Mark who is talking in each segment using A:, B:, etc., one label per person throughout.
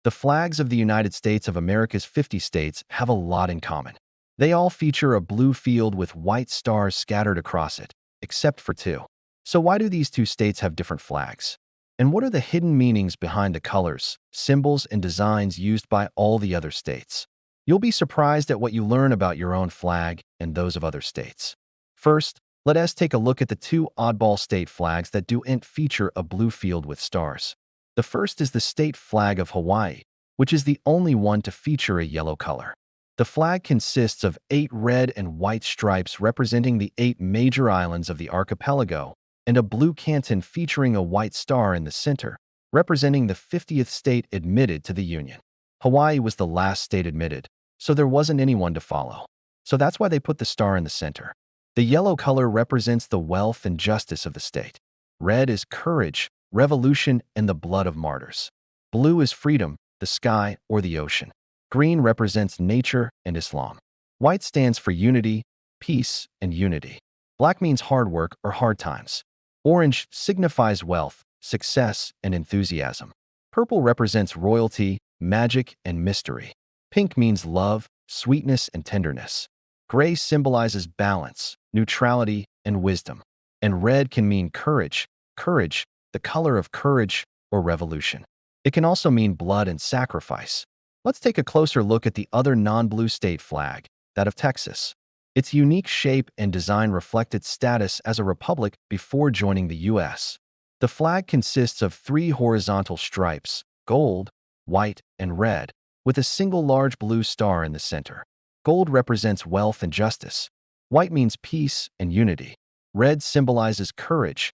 A: The flags of the United States of America's 50 states have a lot in common. They all feature a blue field with white stars scattered across it, except for two. So why do these two states have different flags? And what are the hidden meanings behind the colors, symbols, and designs used by all the other states? You'll be surprised at what you learn about your own flag and those of other states. First, let us take a look at the two oddball state flags that don't feature a blue field with stars. The first is the state flag of Hawaii, which is the only one to feature a yellow color. The flag consists of 8 red and white stripes representing the 8 major islands of the archipelago, and a blue canton featuring a white star in the center, representing the 50th state admitted to the Union. Hawaii was the last state admitted, so there wasn't anyone to follow. So that's why they put the star in the center. The yellow color represents the wealth and justice of the state. Red is courage, revolution, and the blood of martyrs. Blue is freedom, the sky, or the ocean. Green represents nature and Islam. White stands for unity, peace, and unity. Black means hard work or hard times. Orange signifies wealth, success, and enthusiasm. Purple represents royalty, magic, and mystery. Pink means love, sweetness, and tenderness. Gray symbolizes balance, neutrality, and wisdom. And red can mean courage, the color of courage or revolution. It can also mean blood and sacrifice. Let's take a closer look at the other non-blue state flag, that of Texas. Its unique shape and design reflect its status as a republic before joining the U.S. The flag consists of 3 horizontal stripes, gold, white, and red, with a single large blue star in the center. Gold represents wealth and justice. White means peace and unity. Red symbolizes courage,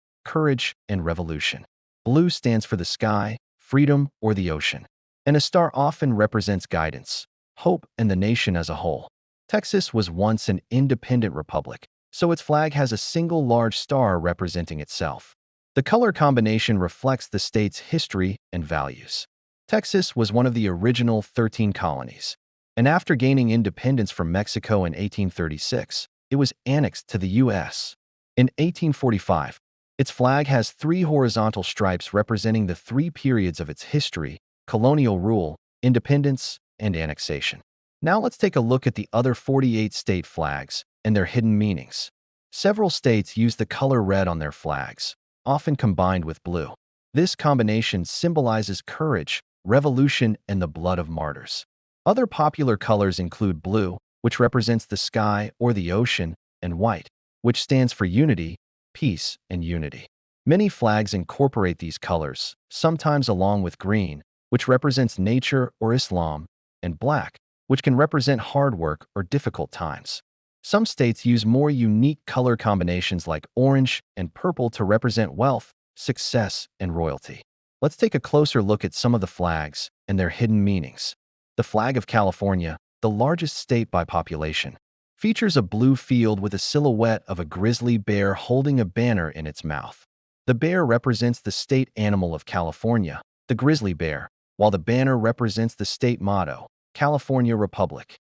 A: and revolution. Blue stands for the sky, freedom, or the ocean. And a star often represents guidance, hope, and the nation as a whole. Texas was once an independent republic, so its flag has a single large star representing itself. The color combination reflects the state's history and values. Texas was one of the original 13 colonies, and after gaining independence from Mexico in 1836, it was annexed to the U.S. In 1845, its flag has 3 horizontal stripes representing the 3 periods of its history: colonial rule, independence, and annexation. Now let's take a look at the other 48 state flags and their hidden meanings. Several states use the color red on their flags, often combined with blue. This combination symbolizes courage, revolution, and the blood of martyrs. Other popular colors include blue, which represents the sky or the ocean, and white, which stands for unity, peace, and unity. Many flags incorporate these colors, sometimes along with green, which represents nature or Islam, and black, which can represent hard work or difficult times. Some states use more unique color combinations like orange and purple to represent wealth, success, and royalty. Let's take a closer look at some of the flags and their hidden meanings. The flag of California, the largest state by population, features a blue field with a silhouette of a grizzly bear holding a banner in its mouth. The bear represents the state animal of California, the grizzly bear, while the banner represents the state motto, California Republic.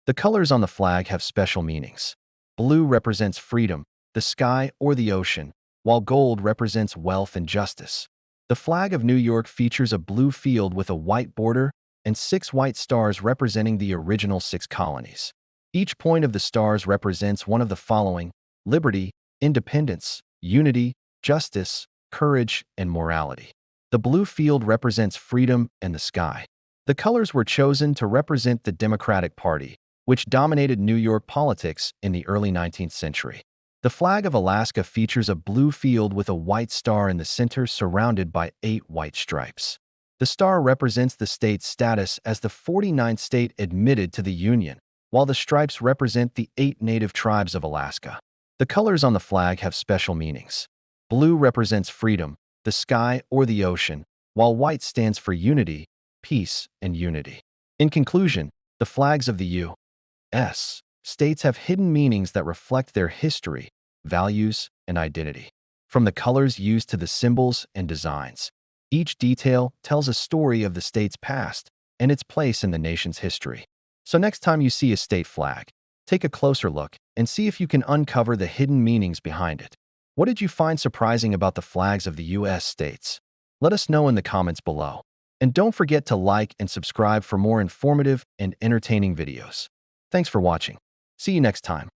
A: The colors on the flag have special meanings. Blue represents freedom, the sky, or the ocean, while gold represents wealth and justice. The flag of New York features a blue field with a white border and 6 white stars representing the original 6 colonies. Each point of the stars represents one of the following: liberty, independence, unity, justice, courage, and morality. The blue field represents freedom and the sky. The colors were chosen to represent the Democratic Party, which dominated New York politics in the early 19th century. The flag of Alaska features a blue field with a white star in the center surrounded by 8 white stripes. The star represents the state's status as the 49th state admitted to the Union, while the stripes represent the 8 native tribes of Alaska. The colors on the flag have special meanings. Blue represents freedom, the sky, or the ocean, while white stands for unity, peace, and unity. In conclusion, the flags of the U.S. states have hidden meanings that reflect their history, values, and identity. From the colors used to the symbols and designs, each detail tells a story of the state's past and its place in the nation's history. So next time you see a state flag, take a closer look and see if you can uncover the hidden meanings behind it. What did you find surprising about the flags of the U.S. states? Let us know in the comments below. And don't forget to like and subscribe for more informative and entertaining videos. Thanks for watching. See you next time.